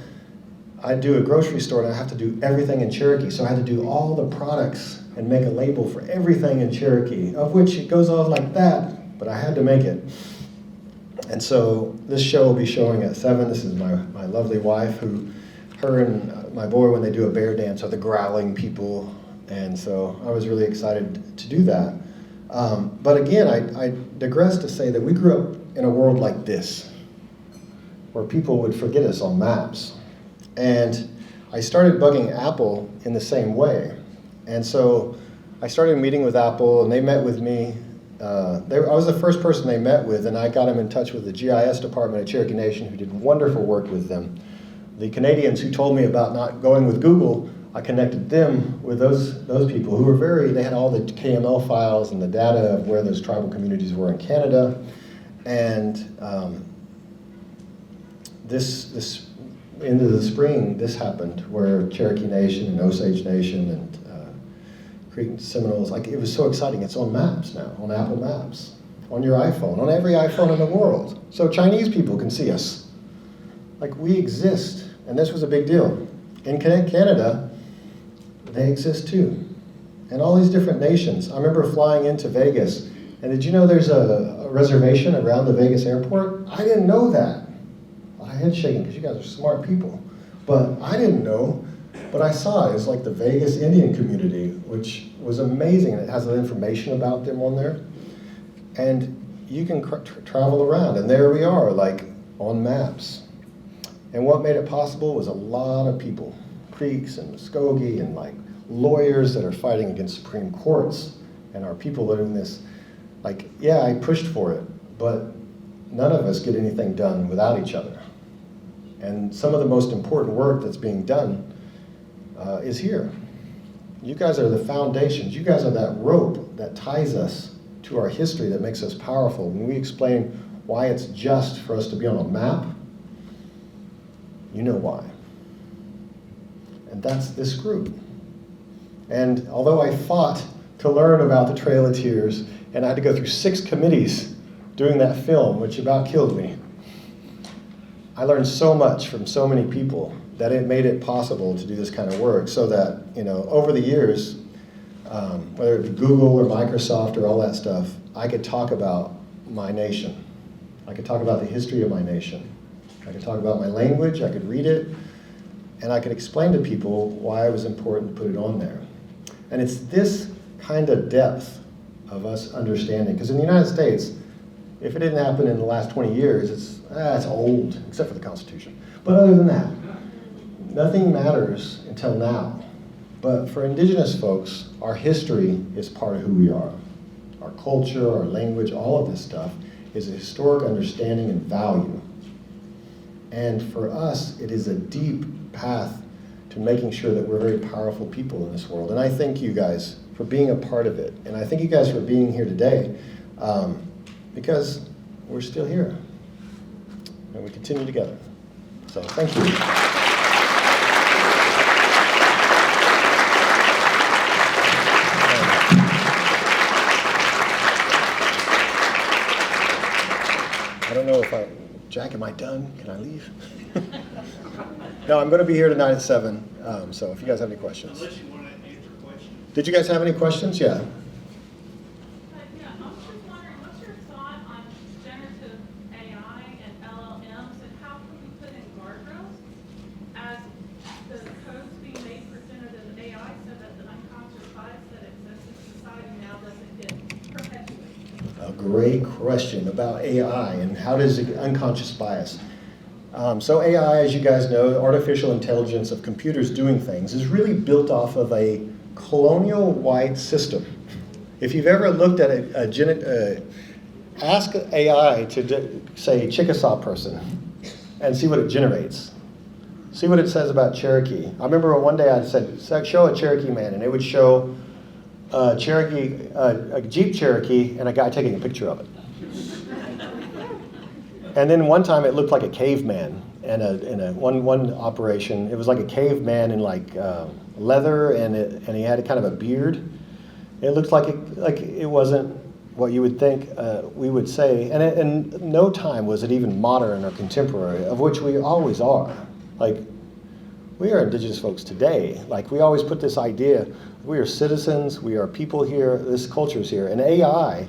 I do a grocery store and I have to do everything in Cherokee. So I had to do all the products and make a label for everything in Cherokee, of which it goes off like that, but I had to make it. And so this show will be showing at 7. This is my lovely wife, her and my boy, when they do a bear dance, are the growling people. And so I was really excited to do that. But again, I digress to say that we grew up in a world like this, where people would forget us on maps. And I started bugging Apple in the same way. And so I started meeting with Apple, and they met with me. I was the first person they met with, and I got them in touch with the GIS department at Cherokee Nation, who did wonderful work with them. The Canadians who told me about not going with Google, I connected them with those people who were they had all the KML files and the data of where those tribal communities were in Canada. And this into the spring, this happened, where Cherokee Nation and Osage Nation and Creek and Seminoles, it was so exciting. It's on maps now, on Apple Maps, on your iPhone, on every iPhone in the world. So Chinese people can see us. We exist, and this was a big deal. In Canada, they exist too. And all these different nations. I remember flying into Vegas, and did you know there's a reservation around the Vegas airport? I didn't know that. My head's shaking because you guys are smart people. But I didn't know, but I saw it. It's like the Vegas Indian community, which was amazing. It has the information about them on there. And you can travel around, and there we are, on maps. And what made it possible was a lot of people, Creeks and Muskogee, and lawyers that are fighting against Supreme Courts, and our people that are in this, yeah, I pushed for it, but none of us get anything done without each other. And some of the most important work that's being done is here. You guys are the foundations. You guys are that rope that ties us to our history, that makes us powerful. When we explain why it's just for us to be on a map, you know why. And that's this group. And although I fought to learn about the Trail of Tears, and I had to go through 6 committees doing that film, which about killed me, I learned so much from so many people that it made it possible to do this kind of work, so that, over the years, whether it be Google or Microsoft or all that stuff, I could talk about my nation. I could talk about the history of my nation. I could talk about my language, I could read it, and I could explain to people why it was important to put it on there. And it's this kind of depth of us understanding, because in the United States, if it didn't happen in the last 20 years, it's old, except for the Constitution. But other than that, nothing matters until now. But for indigenous folks, our history is part of who we are. Our culture, our language, all of this stuff is a historic understanding and value. And for us, it is a deep path to making sure that we're very powerful people in this world. And I thank you guys for being a part of it. And I thank you guys for being here today, because we're still here. And we continue together. So thank you. I don't know if Jack, am I done? Can I leave? No, I'm going to be here tonight at 7, so if you guys have any questions. Unless you want to answer questions. Did you guys have any questions? Yeah. Yeah, I was just wondering, what's your thought on generative AI and LLMs, and how can we put in guardrails as the codes being made for generative AI so that the unconscious bias that exists in society now doesn't get perpetuated? A great question about AI and how does it unconscious bias. So AI, as you guys know, artificial intelligence of computers doing things, is really built off of a colonial white system. If you've ever looked at ask AI to say Chickasaw person and see what it generates. See what it says about Cherokee. I remember one day I said, show a Cherokee man, and it would show a Jeep Cherokee and a guy taking a picture of it. And then one time it looked like a caveman, and in one operation it was like a caveman in leather, and he had a kind of a beard. It looked like it wasn't what you would think we would say, and in no time was it even modern or contemporary, of which we always are. we are indigenous folks today. Like, we always put this idea, we are citizens, we are people here, this culture's here. And AI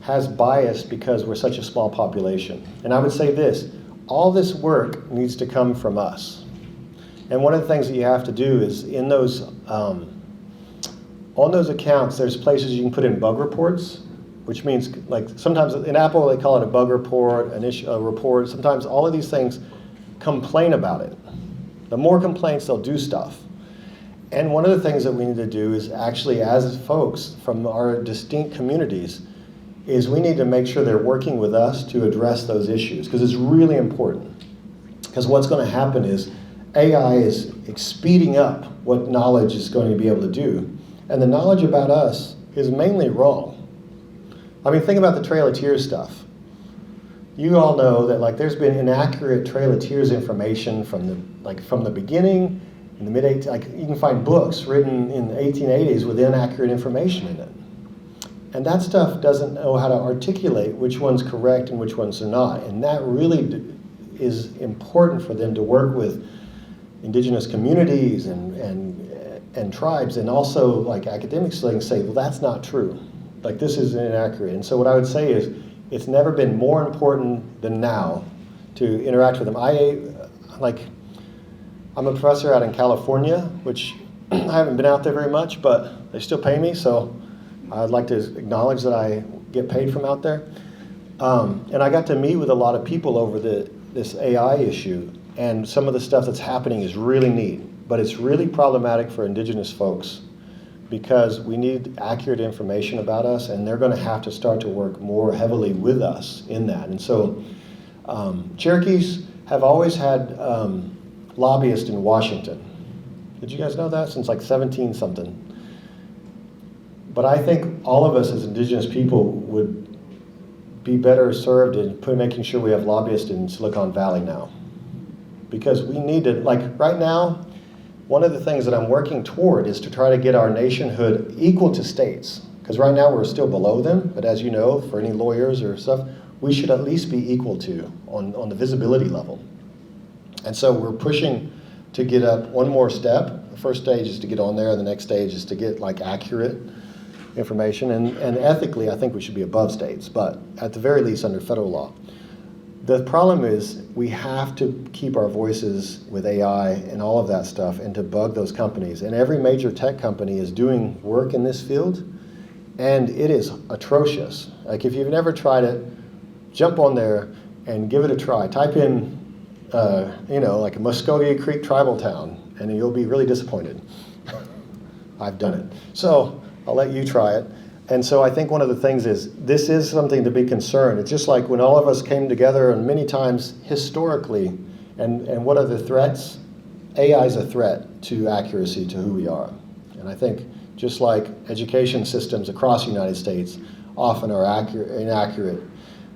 has bias because we're such a small population. And I would say this, all this work needs to come from us. And one of the things that you have to do is in those, on those accounts, there's places you can put in bug reports, which means, like, sometimes in Apple they call it a bug report, a report. Sometimes all of these things complain about it. The more complaints, they'll do stuff. And one of the things that we need to do is actually, as folks from our distinct communities, is we need to make sure they're working with us to address those issues, because it's really important. Because what's going to happen is AI is speeding up what knowledge is going to be able to do. And the knowledge about us is mainly wrong. I mean, think about the Trail of Tears stuff. You all know that, like, there's been inaccurate Trail of Tears information from the beginning, in the mid-1800s. Like, you can find books written in the 1880s with inaccurate information in it. And that stuff doesn't know how to articulate which one's correct and which ones are not. And that really is important for them to work with indigenous communities and tribes, and also, like, academics, so they can say, well, that's not true. Like, this is inaccurate. And so what I would say is, it's never been more important than now to interact with them. I'm a professor out in California, which I haven't been out there very much, but they still pay me, so I'd like to acknowledge that I get paid from out there. And I got to meet with a lot of people over this AI issue, and some of the stuff that's happening is really neat, but it's really problematic for indigenous folks because we need accurate information about us, and they're going to have to start to work more heavily with us in that. And so Cherokees have always had lobbyists in Washington. Did you guys know that? Since like 17-something. But I think all of us as indigenous people would be better served in making sure we have lobbyists in Silicon Valley now. Because we need to, like, right now, one of the things that I'm working toward is to try to get our nationhood equal to states. Because right now we're still below them, but as you know, for any lawyers or stuff, we should at least be equal to on the visibility level. And so we're pushing to get up one more step. The first stage is to get on there, and the next stage is to get, like, accurate information. And ethically, I think we should be above states, but at the very least under federal law. The problem is we have to keep our voices with AI and all of that stuff, and to bug those companies. And every major tech company is doing work in this field, and it is atrocious. Like, if you've never tried it, jump on there and give it a try. Type in, like a Muskogee Creek tribal town, and you'll be really disappointed. I've done it. So I'll let you try it. And so I think one of the things is, this is something to be concerned. It's just like when all of us came together, and many times historically, and what are the threats? AI is a threat to accuracy, to who we are. And I think just like education systems across the United States often are inaccurate.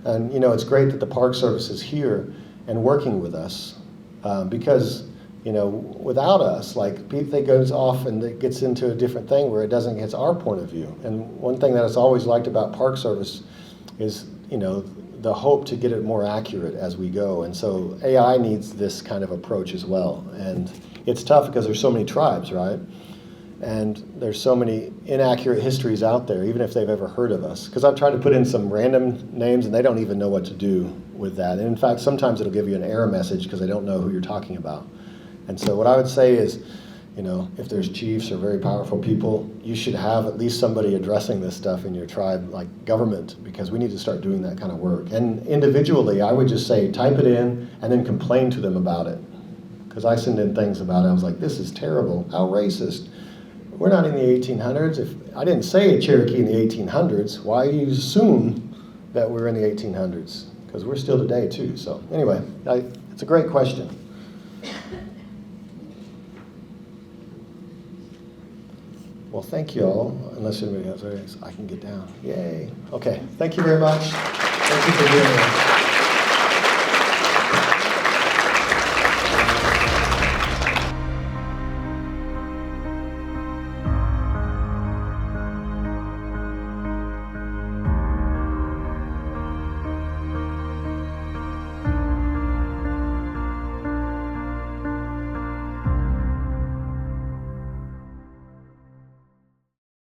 And it's great that the Park Service is here and working with us, because without us, like, they goes off and it gets into a different thing where it doesn't get our point of view. And one thing that I've always liked about Park Service is, the hope to get it more accurate as we go. And so AI needs this kind of approach as well. And it's tough because there's so many tribes, right? And there's so many inaccurate histories out there, even if they've ever heard of us. Because I've tried to put in some random names, and they don't even know what to do with that. And in fact, sometimes it'll give you an error message because they don't know who you're talking about. And so what I would say is, if there's chiefs or very powerful people, you should have at least somebody addressing this stuff in your tribe, like government, because we need to start doing that kind of work. And individually, I would just say, type it in and then complain to them about it. Because I send in things about it. I was like, this is terrible. How racist. We're not in the 1800s. If I didn't say Cherokee in the 1800s, why do you assume that we're in the 1800s? Because we're still today, too. So anyway, it's a great question. Well, thank you all. Unless anybody has, I can get down. Yay. Okay. Thank you very much. Thank you for being here.